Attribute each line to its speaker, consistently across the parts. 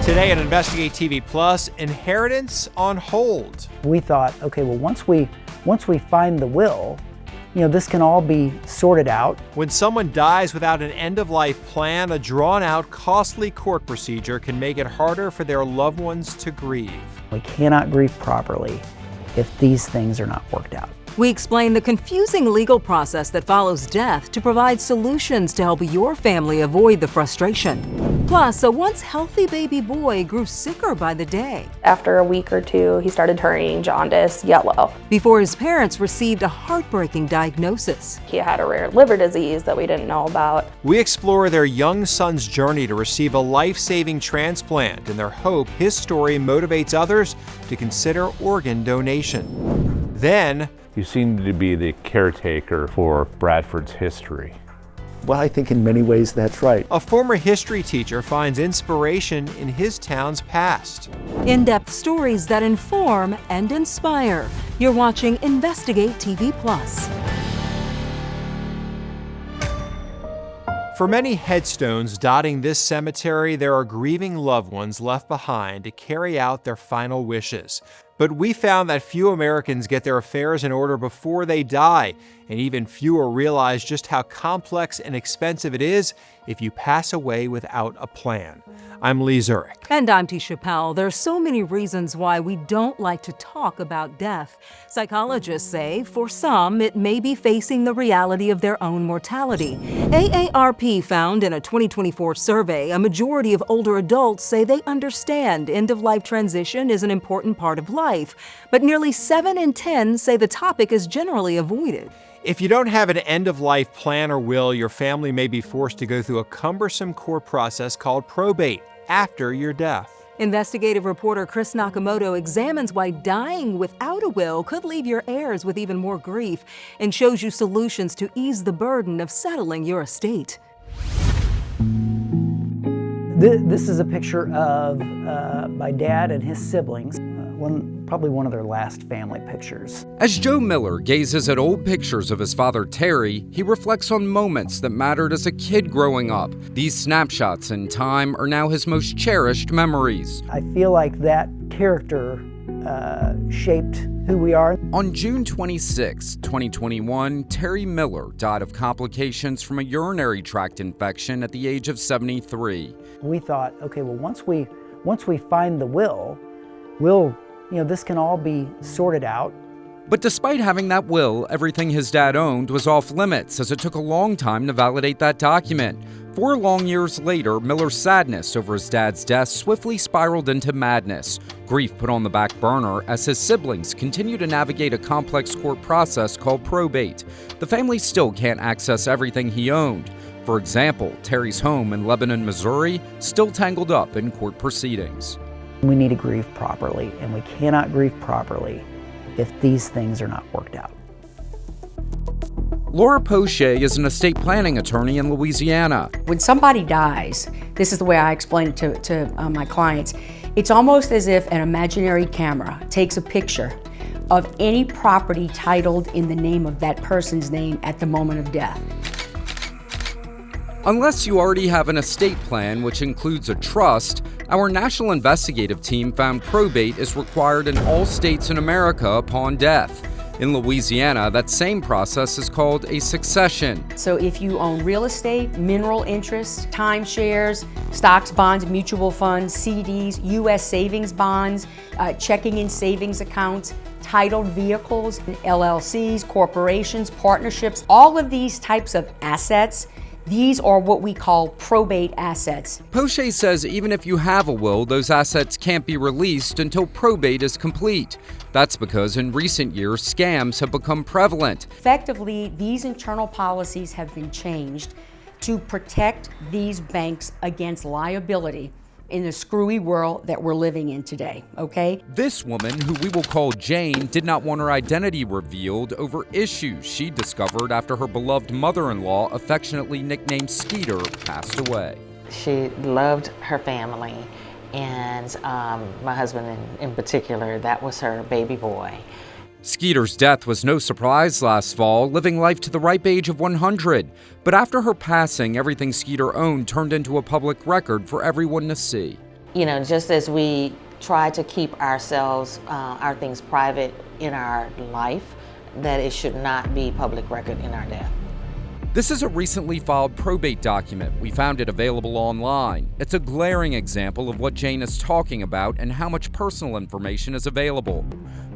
Speaker 1: Today on Investigate TV Plus, inheritance on hold.
Speaker 2: We thought, okay, well, once we find the will, this can all be sorted out.
Speaker 1: When someone dies without an end-of-life plan, a drawn-out, costly court procedure can make it harder for their loved ones to grieve.
Speaker 2: We cannot grieve properly if these things are not worked out.
Speaker 3: We explain the confusing legal process that follows death to provide solutions to help your family avoid the frustration. Plus, a once healthy baby boy grew sicker by the day.
Speaker 4: After a week or two, he started turning jaundice yellow.
Speaker 3: Before his parents received a heartbreaking diagnosis.
Speaker 4: He had a rare liver disease that we didn't know about.
Speaker 1: We explore their young son's journey to receive a life-saving transplant and their hope his story motivates others to consider organ donation. Then,
Speaker 5: you seem to be the caretaker for Bradford's history.
Speaker 6: Well, I think in many ways that's right.
Speaker 1: a former history teacher finds inspiration in his town's past.
Speaker 3: In-depth stories that inform and inspire. You're watching Investigate TV Plus.
Speaker 1: For many headstones dotting this cemetery, there are grieving loved ones left behind to carry out their final wishes. But we found that few Americans get their affairs in order before they die, and even fewer realize just how complex and expensive it is if you pass away without a plan. I'm Lee Zurich.
Speaker 3: And I'm T. Chappelle. There's so many reasons why we don't like to talk about death. Psychologists say, for some, it may be facing the reality of their own mortality. AARP found in a 2024 survey, a majority of older adults say they understand end-of-life transition is an important part of life, but nearly 7 in 10 say the topic is generally avoided.
Speaker 1: If you don't have an end-of-life plan or will, your family may be forced to go through a cumbersome court process called probate after your death.
Speaker 3: Investigative reporter Chris Nakamoto examines why dying without a will could leave your heirs with even more grief and shows you solutions to ease the burden of settling your estate.
Speaker 2: This is a picture of my dad and his siblings, probably one of their last family pictures.
Speaker 7: As Joe Miller gazes at old pictures of his father Terry, he reflects on moments that mattered as a kid growing up. These snapshots in time are now his most cherished memories.
Speaker 2: I feel like that character shaped who we are.
Speaker 7: On June 26, 2021, Terry Miller died of complications from a urinary tract infection at the age of 73.
Speaker 2: We thought, okay, well, once we find the will, this can all be sorted out.
Speaker 7: But despite having that will, everything his dad owned was off limits, as it took a long time to validate that document. 4 long years later, Miller's sadness over his dad's death swiftly spiraled into madness. Grief put on the back burner as his siblings continue to navigate a complex court process called probate. The family still can't access everything he owned. For example, Terry's home in Lebanon, Missouri, still tangled up in court proceedings.
Speaker 2: We need to grieve properly, and we cannot grieve properly if these things are not worked out.
Speaker 7: Laura Poche is an estate planning attorney in Louisiana.
Speaker 8: When somebody dies, this is the way I explain it to my clients, it's almost as if an imaginary camera takes a picture of any property titled in the name of that person's name at the moment of death.
Speaker 7: Unless you already have an estate plan, which includes a trust, our national investigative team found probate is required in all states in America upon death. In Louisiana, that same process is called a succession.
Speaker 8: So if you own real estate, mineral interests, timeshares, stocks, bonds, mutual funds, CDs, U.S. savings bonds, checking and savings accounts, titled vehicles, LLCs, corporations, partnerships, all of these types of assets, these are what we call probate assets.
Speaker 7: Poche says even if you have a will, those assets can't be released until probate is complete. That's because in recent years, scams have become prevalent.
Speaker 8: Effectively, these internal policies have been changed to protect these banks against liability in the screwy world that we're living in today, okay?
Speaker 7: This woman, who we will call Jane, did not want her identity revealed over issues she discovered after her beloved mother-in-law, affectionately nicknamed Skeeter, passed away.
Speaker 9: She loved her family, and my husband in particular, that was her baby boy.
Speaker 7: Skeeter's death was no surprise last fall, living life to the ripe age of 100. But after her passing, everything Skeeter owned turned into a public record for everyone to see.
Speaker 9: You know, just as we try to keep ourselves, our things private in our life, that it should not be public record in our death.
Speaker 7: This is a recently filed probate document. We found it available online. It's a glaring example of what Jane is talking about and how much personal information is available.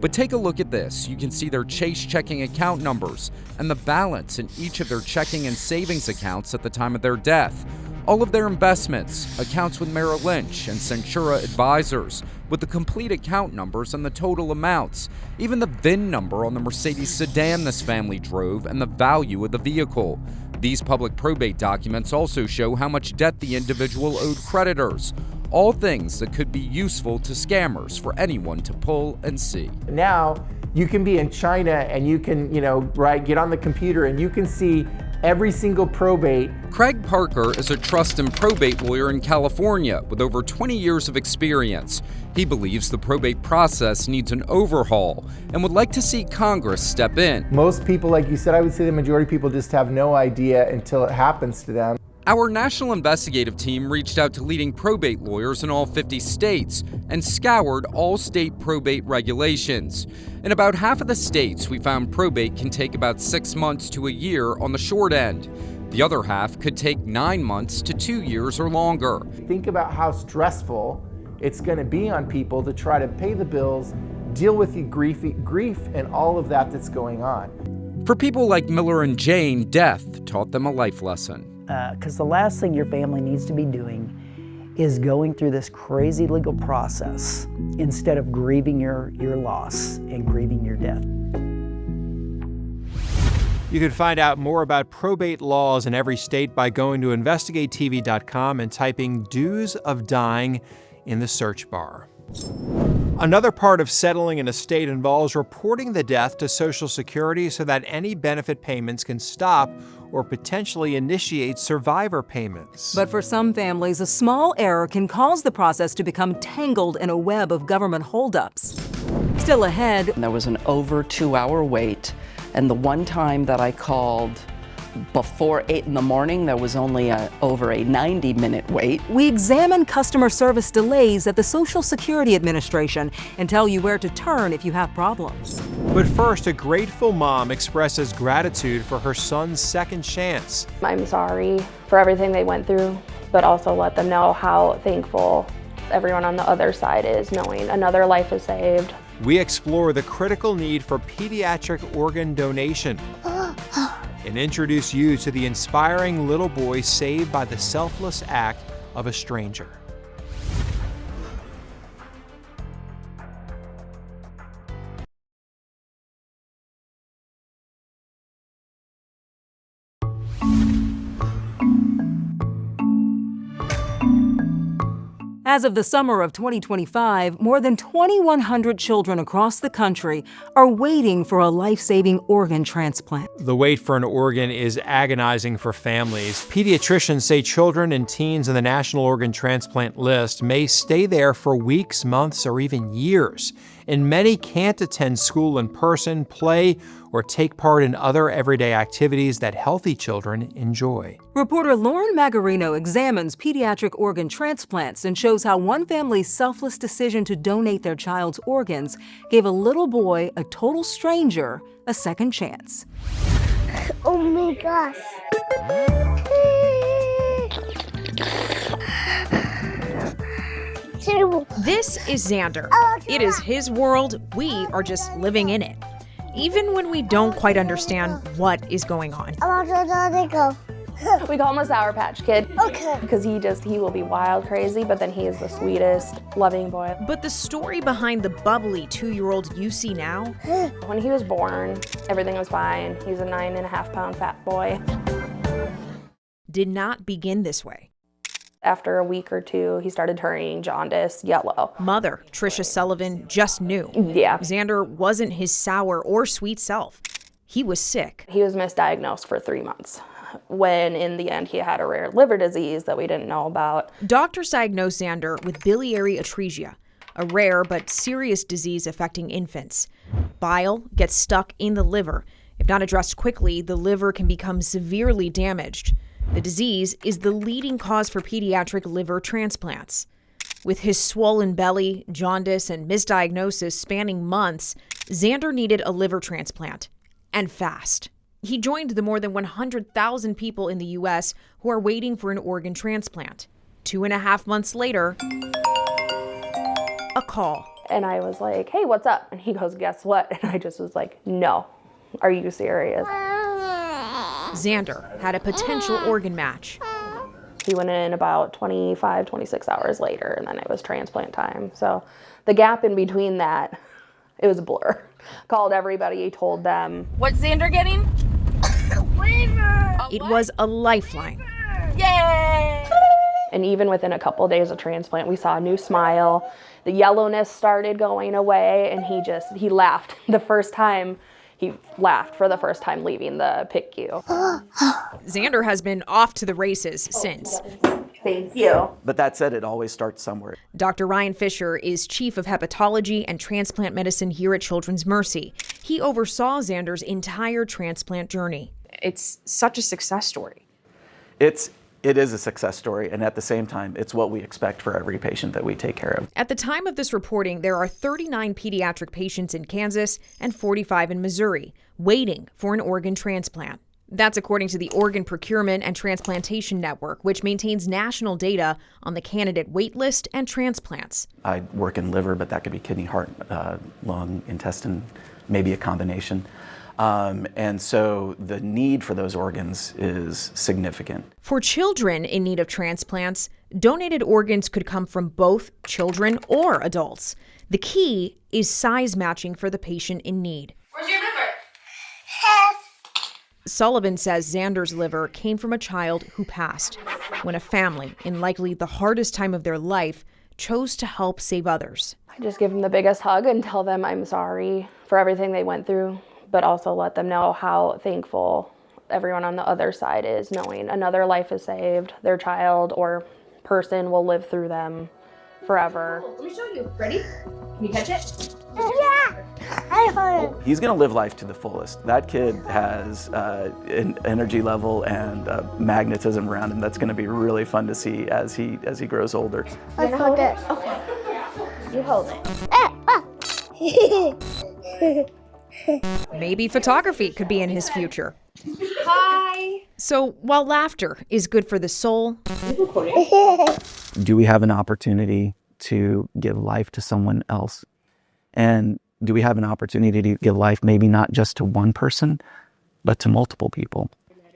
Speaker 7: But take a look at this. You can see their Chase checking account numbers and the balance in each of their checking and savings accounts at the time of their death. All of their investments, accounts with Merrill Lynch and Centura advisors, with the complete account numbers and the total amounts, even the VIN number on the Mercedes sedan this family drove and the value of the vehicle. These public probate documents also show how much debt the individual owed creditors, all things that could be useful to scammers for anyone to pull and see.
Speaker 10: Now, you can be in China and you can, get on the computer and you can see every single probate.
Speaker 7: Craig Parker is a trust and probate lawyer in California with over 20 years of experience. He believes the probate process needs an overhaul and would like to see Congress step in.
Speaker 10: Most people, like you said, I would say the majority of people just have no idea until it happens to them.
Speaker 7: Our national investigative team reached out to leading probate lawyers in all 50 states and scoured all state probate regulations. In about half of the states, we found probate can take about 6 months to a year on the short end. The other half could take 9 months to 2 years or longer.
Speaker 10: Think about how stressful it's going to be on people to try to pay the bills, deal with the grief and all of that that's going on.
Speaker 7: For people like Miller and Jane, death taught them a life lesson.
Speaker 2: Because the last thing your family needs to be doing is going through this crazy legal process instead of grieving your loss and grieving your death.
Speaker 1: You can find out more about probate laws in every state by going to InvestigateTV.com and typing "dues of dying" in the search bar. Another part of settling an estate involves reporting the death to Social Security so that any benefit payments can stop or potentially initiate survivor payments.
Speaker 3: But for some families, a small error can cause the process to become tangled in a web of government holdups. Still ahead,
Speaker 11: there was an over 2-hour wait, and the one time that I called before 8 in the morning, there was only over a 90-minute wait.
Speaker 3: We examine customer service delays at the Social Security Administration and tell you where to turn if you have problems.
Speaker 1: But first, a grateful mom expresses gratitude for her son's second chance.
Speaker 4: I'm sorry for everything they went through, but also let them know how thankful everyone on the other side is, knowing another life is saved.
Speaker 1: We explore the critical need for pediatric organ donation and introduce you to the inspiring little boy saved by the selfless act of a stranger.
Speaker 3: As of the summer of 2025, more than 2,100 children across the country are waiting for a life-saving organ transplant.
Speaker 1: The wait for an organ is agonizing for families. Pediatricians say children and teens in the National Organ Transplant list may stay there for weeks, months, or even years. And many can't attend school in person, play, or take part in other everyday activities that healthy children enjoy.
Speaker 3: Reporter Lauren Magarino examines pediatric organ transplants and shows how one family's selfless decision to donate their child's organs gave a little boy, a total stranger, a second chance.
Speaker 12: Oh my gosh.
Speaker 13: This is Xander. It is his world. We are just living in it, even when we don't quite understand what is going on.
Speaker 4: We call him a Sour Patch Kid.
Speaker 12: Okay.
Speaker 4: Because he will be wild crazy, but then he is the sweetest, loving boy.
Speaker 13: But the story behind the bubbly 2-year-old you see now?
Speaker 4: When he was born, everything was fine. He's a 9.5-pound fat boy.
Speaker 13: Did not begin this way.
Speaker 4: After a week or two, he started turning jaundice yellow.
Speaker 13: Mother, Tricia Sullivan, just knew.
Speaker 4: Yeah.
Speaker 13: Xander wasn't his sour or sweet self. He was sick.
Speaker 4: He was misdiagnosed for 3 months, when in the end he had a rare liver disease that we didn't know about.
Speaker 13: Doctors diagnosed Xander with biliary atresia, a rare but serious disease affecting infants. Bile gets stuck in the liver. If not addressed quickly, the liver can become severely damaged. The disease is the leading cause for pediatric liver transplants. With his swollen belly, jaundice, and misdiagnosis spanning months, Xander needed a liver transplant, and fast. He joined the more than 100,000 people in the U.S. who are waiting for an organ transplant. 2.5 months later, a call.
Speaker 4: And I was like, hey, what's up? And he goes, guess what? And I just was like, no, are you serious?
Speaker 13: Xander had a potential organ match.
Speaker 4: He went in about 25, 26 hours later, and then it was transplant time. So the gap in between that, it was a blur. Called everybody, told them.
Speaker 14: What's Xander getting?
Speaker 13: It was a lifeline.
Speaker 14: Yay!
Speaker 4: And even within a couple of days of transplant, we saw a new smile. The yellowness started going away, and he laughed the first time. He laughed for the first time leaving the PICU.
Speaker 13: Xander has been off to the races since.
Speaker 4: Thank you.
Speaker 6: But that said, it always starts somewhere.
Speaker 13: Dr. Ryan Fisher is chief of hepatology and transplant medicine here at Children's Mercy. He oversaw Xander's entire transplant journey.
Speaker 15: It's such a success story.
Speaker 6: It is a success story, and at the same time, it's what we expect for every patient that we take care of.
Speaker 13: At the time of this reporting, there are 39 pediatric patients in Kansas and 45 in Missouri waiting for an organ transplant. That's according to the Organ Procurement and Transplantation Network, which maintains national data on the candidate wait list and transplants.
Speaker 6: I work in liver, but that could be kidney, heart, lung, intestine, maybe a combination. And so the need for those organs is significant.
Speaker 13: For children in need of transplants, donated organs could come from both children or adults. The key is size matching for the patient in need.
Speaker 14: Where's your liver?
Speaker 13: Sullivan says Xander's liver came from a child who passed when a family, in likely the hardest time of their life, chose to help save others.
Speaker 4: I just give them the biggest hug and tell them I'm sorry for everything they went through, but also let them know how thankful everyone on the other side is, knowing another life is saved, their child or person will live through them forever.
Speaker 14: Let me show you. Ready? Can you catch it?
Speaker 12: Yeah.
Speaker 6: He's going to live life to the fullest. That kid has an energy level and magnetism around him that's going to be really fun to see as he grows older.
Speaker 12: I hold it.
Speaker 4: Okay. You hold it.
Speaker 13: Maybe photography could be in his future.
Speaker 14: Hi.
Speaker 13: So while laughter is good for the soul,
Speaker 6: Do we have an opportunity to give life to someone else? And do we have an opportunity to give life maybe not just to one person, but to multiple people?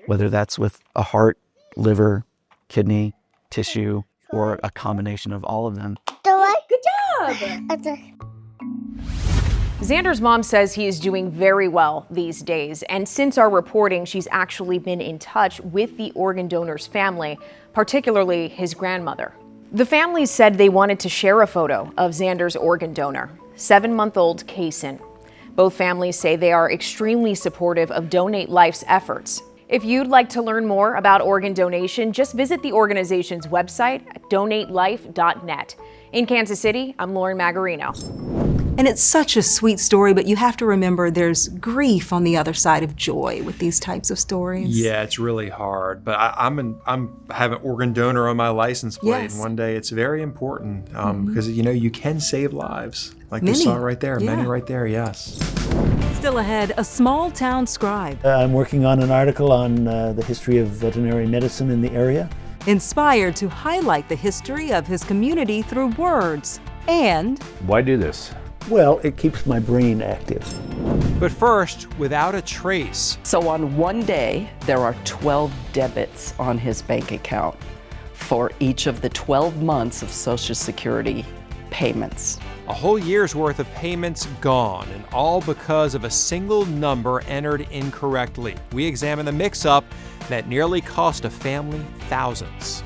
Speaker 6: Whether that's with a heart, liver, kidney, tissue, or a combination of all of them.
Speaker 14: Good job.
Speaker 16: Xander's mom says he is doing very well these days, and since our reporting, she's actually been in touch with the organ donor's family, particularly his grandmother. The family said they wanted to share a photo of Xander's organ donor, 7-month-old Kaysen. Both families say they are extremely supportive of Donate Life's efforts. If you'd like to learn more about organ donation, just visit the organization's website at donatelife.net. In Kansas City, I'm Lauren Magarino.
Speaker 3: And it's such a sweet story, but you have to remember there's grief on the other side of joy with these types of stories.
Speaker 1: Yeah, it's really hard. But I have an organ donor on my license plate,
Speaker 3: Yes.
Speaker 1: and one day it's very important because you can save lives, like we saw right there, many right there. Yes.
Speaker 3: Still ahead, a small town scribe.
Speaker 17: I'm working on an article on the history of veterinary medicine in the area.
Speaker 3: Inspired to highlight the history of his community through words. And
Speaker 5: Why do this?
Speaker 17: Well, it keeps my brain active.
Speaker 1: But first, without a trace.
Speaker 11: So on one day, there are 12 debits on his bank account for each of the 12 months of Social Security payments.
Speaker 1: A whole year's worth of payments gone, and all because of a single number entered incorrectly. We examine the mix-up that nearly cost a family thousands.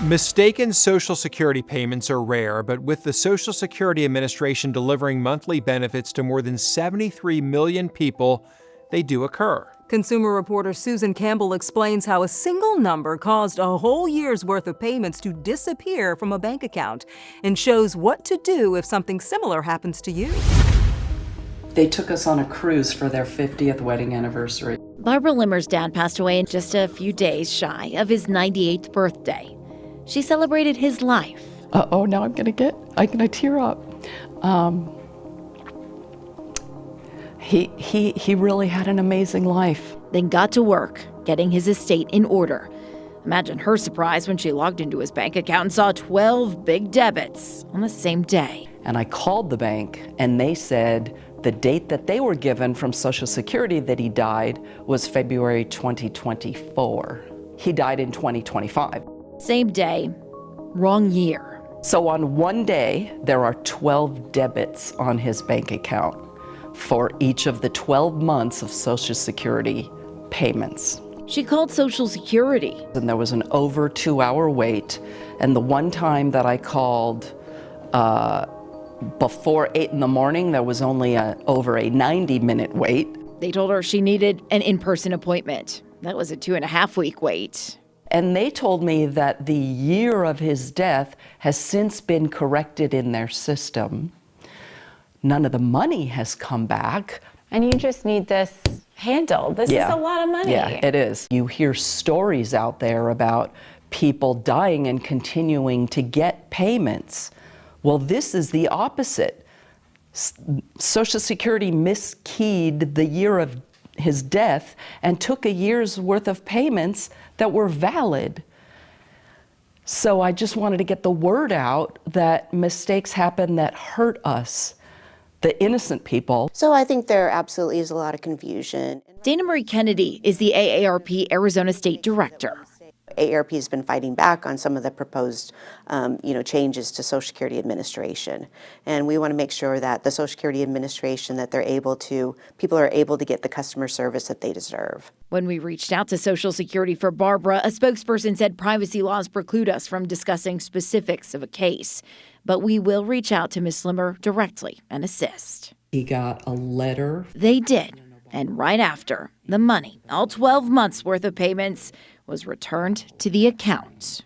Speaker 1: Mistaken Social Security payments are rare, but with the Social Security Administration delivering monthly benefits to more than 73 million people, they do occur.
Speaker 3: Consumer reporter Susan Campbell explains how a single number caused a whole year's worth of payments to disappear from a bank account and shows what to do if something similar happens to you.
Speaker 11: They took us on a cruise for their 50th wedding anniversary.
Speaker 18: Barbara Limmer's dad passed away just a few days shy of his 98th birthday. She celebrated his life.
Speaker 11: Uh-oh, now I'm gonna tear up. He really had an amazing life.
Speaker 18: Then got to work, getting his estate in order. Imagine her surprise when she logged into his bank account and saw 12 big debits on the same day.
Speaker 11: And I called the bank, and they said the date that they were given from Social Security that he died was February 2024. He died in 2025.
Speaker 18: Same day, wrong year.
Speaker 11: So on one day, there are 12 debits on his bank account for each of the 12 months of Social Security payments.
Speaker 18: She called Social Security.
Speaker 11: And there was an over 2-hour wait. And the one time that I called before 8 in the morning, there was only over a 90-minute wait.
Speaker 18: They told her she needed an in-person appointment. That was a 2.5-week wait.
Speaker 11: And they told me that the year of his death has since been corrected in their system. None of the money has come back.
Speaker 19: And you just need this handled. This is a lot of money.
Speaker 11: Yeah, it is. You hear stories out there about people dying and continuing to get payments. Well, this is the opposite. Social Security miskeyed the year of his death and took a year's worth of payments that were valid. So I just wanted to get the word out that mistakes happen that hurt us, the innocent people.
Speaker 20: So I think there absolutely is a lot of confusion.
Speaker 18: Dana Marie Kennedy is the AARP Arizona State Director.
Speaker 20: AARP has been fighting back on some of the proposed changes to Social Security Administration. And we want to make sure that the Social Security Administration, that people are able to get the customer service that they deserve.
Speaker 18: When we reached out to Social Security for Barbara, a spokesperson said privacy laws preclude us from discussing specifics of a case. But we will reach out to Ms. Limmer directly and assist.
Speaker 11: He got a letter.
Speaker 18: They did. And right after, the money, all 12 months worth of payments, was returned to the account.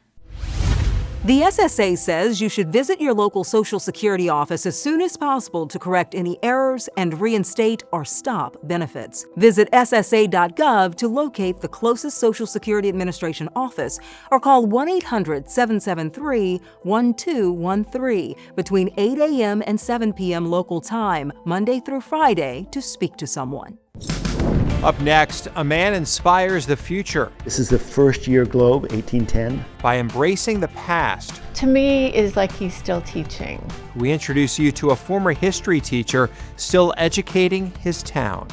Speaker 3: The SSA says you should visit your local Social Security office as soon as possible to correct any errors and reinstate or stop benefits. Visit ssa.gov to locate the closest Social Security Administration office or call 1-800-773-1213 between 8 a.m. and 7 p.m. local time, Monday through Friday, to speak to someone.
Speaker 1: Up next, a man inspires the future.
Speaker 17: This is the first year globe, 1810.
Speaker 1: By embracing the past.
Speaker 19: To me, is like he's still teaching.
Speaker 1: We introduce you to a former history teacher still educating his town.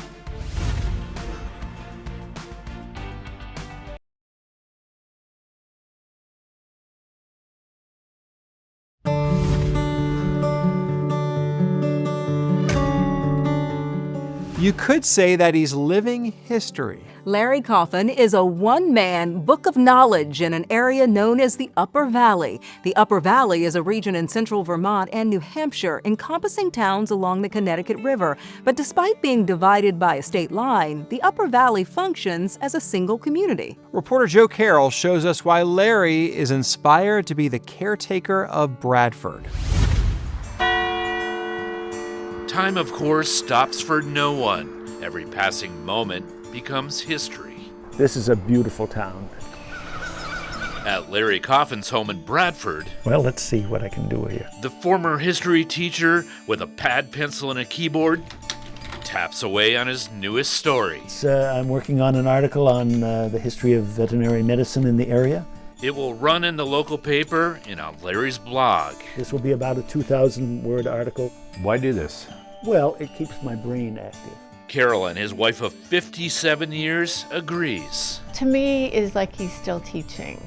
Speaker 1: You could say that he's living history.
Speaker 3: Larry Coffin is a one-man book of knowledge in an area known as the Upper Valley. The Upper Valley is a region in central Vermont and New Hampshire encompassing towns along the Connecticut River. But despite being divided by a state line, the Upper Valley functions as a single community.
Speaker 1: Reporter Joe Carroll shows us why Larry is inspired to be the caretaker of Bradford.
Speaker 21: Time, of course, stops for no one. Every passing moment becomes history.
Speaker 17: This is a beautiful town.
Speaker 21: At Larry Coffin's home in Bradford,
Speaker 17: Well, let's see what I can do here.
Speaker 21: the former history teacher with a pad, pencil, and a keyboard taps away on his newest story.
Speaker 17: I'm working on an article on the history of veterinary medicine in the area.
Speaker 21: It will run in the local paper and on Larry's blog.
Speaker 17: This will be about a 2,000-word article.
Speaker 5: Why do this?
Speaker 17: Well, it keeps my brain active.
Speaker 21: Carolyn, his wife of 57 years, agrees.
Speaker 19: To me, is like he's still teaching.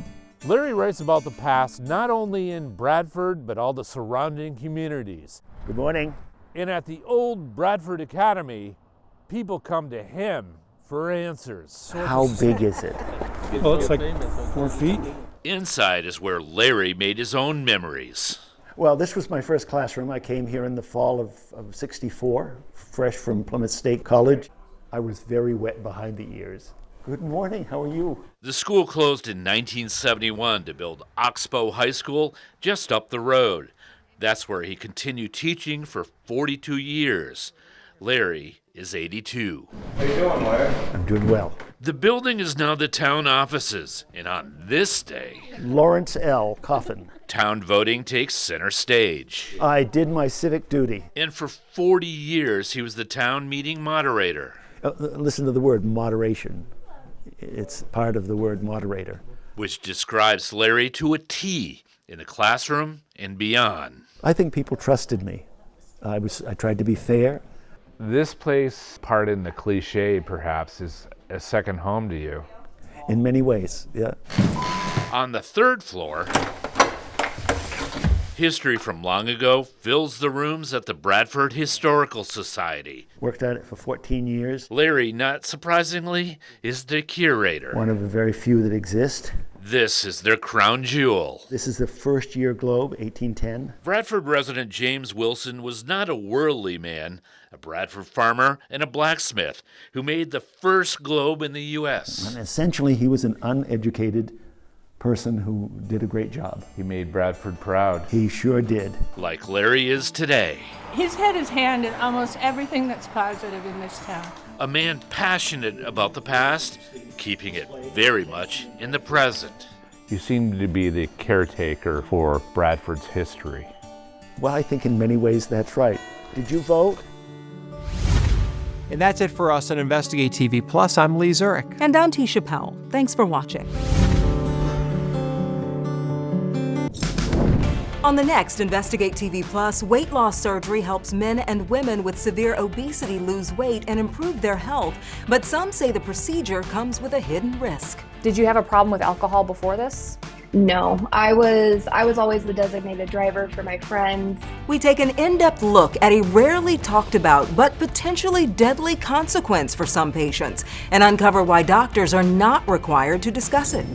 Speaker 22: Larry writes about the past not only in Bradford, but all the surrounding communities.
Speaker 17: Good morning.
Speaker 22: And at the old Bradford Academy, people come to him for answers.
Speaker 17: How big is it?
Speaker 22: Oh, it's like 4 feet.
Speaker 21: Inside is where Larry made his own memories.
Speaker 17: Well, this was my first classroom. I came here in the fall of '64, fresh from Plymouth State College. I was very wet behind the ears. Good morning, how are you?
Speaker 21: The school closed in 1971 to build Oxbow High School just up the road. That's where he continued teaching for 42 years. Larry is 82.
Speaker 17: How you doing, Larry? I'm doing well.
Speaker 21: The building is now the town offices, and on this day,
Speaker 17: Lawrence L. Coffin.
Speaker 21: town voting takes center stage.
Speaker 17: I did my civic duty.
Speaker 21: And for 40 years, he was the town meeting moderator.
Speaker 17: Listen to the word moderation. It's part of the word moderator.
Speaker 21: Which describes Larry to a T in the classroom and beyond.
Speaker 17: I think people trusted me. I tried to be fair.
Speaker 5: This place, pardon the cliche perhaps, is a second home to you.
Speaker 17: In many ways, yeah.
Speaker 21: On the third floor, history from long ago fills the rooms at the Bradford Historical Society.
Speaker 17: Worked at it for 14 years.
Speaker 21: Larry, not surprisingly, is the curator.
Speaker 17: One of the very few that exist.
Speaker 21: This is their crown jewel.
Speaker 17: This is the first year globe, 1810.
Speaker 21: Bradford resident James Wilson was not a worldly man, a Bradford farmer and a blacksmith who made the first globe in the U.S.
Speaker 17: And essentially, he was an uneducated person who did a great job.
Speaker 5: He made Bradford proud.
Speaker 17: He sure did.
Speaker 21: Like Larry is today.
Speaker 8: He's had his hand in almost everything that's positive in this town.
Speaker 21: A man passionate about the past, keeping it very much in the present.
Speaker 5: You seem to be the caretaker for Bradford's history.
Speaker 17: Well, I think in many ways that's right. Did you vote?
Speaker 1: And that's it for us on Investigate TV Plus. I'm Lee Zurich.
Speaker 3: And I'm Tisha Powell. Thanks for watching. On the next Investigate TV Plus, weight loss surgery helps men and women with severe obesity lose weight and improve their health. But some say the procedure comes with a hidden risk.
Speaker 13: Did you have a problem with alcohol before this?
Speaker 4: No, I was always the designated driver for my friends.
Speaker 3: We take an in-depth look at a rarely talked about but potentially deadly consequence for some patients and uncover why doctors are not required to discuss it.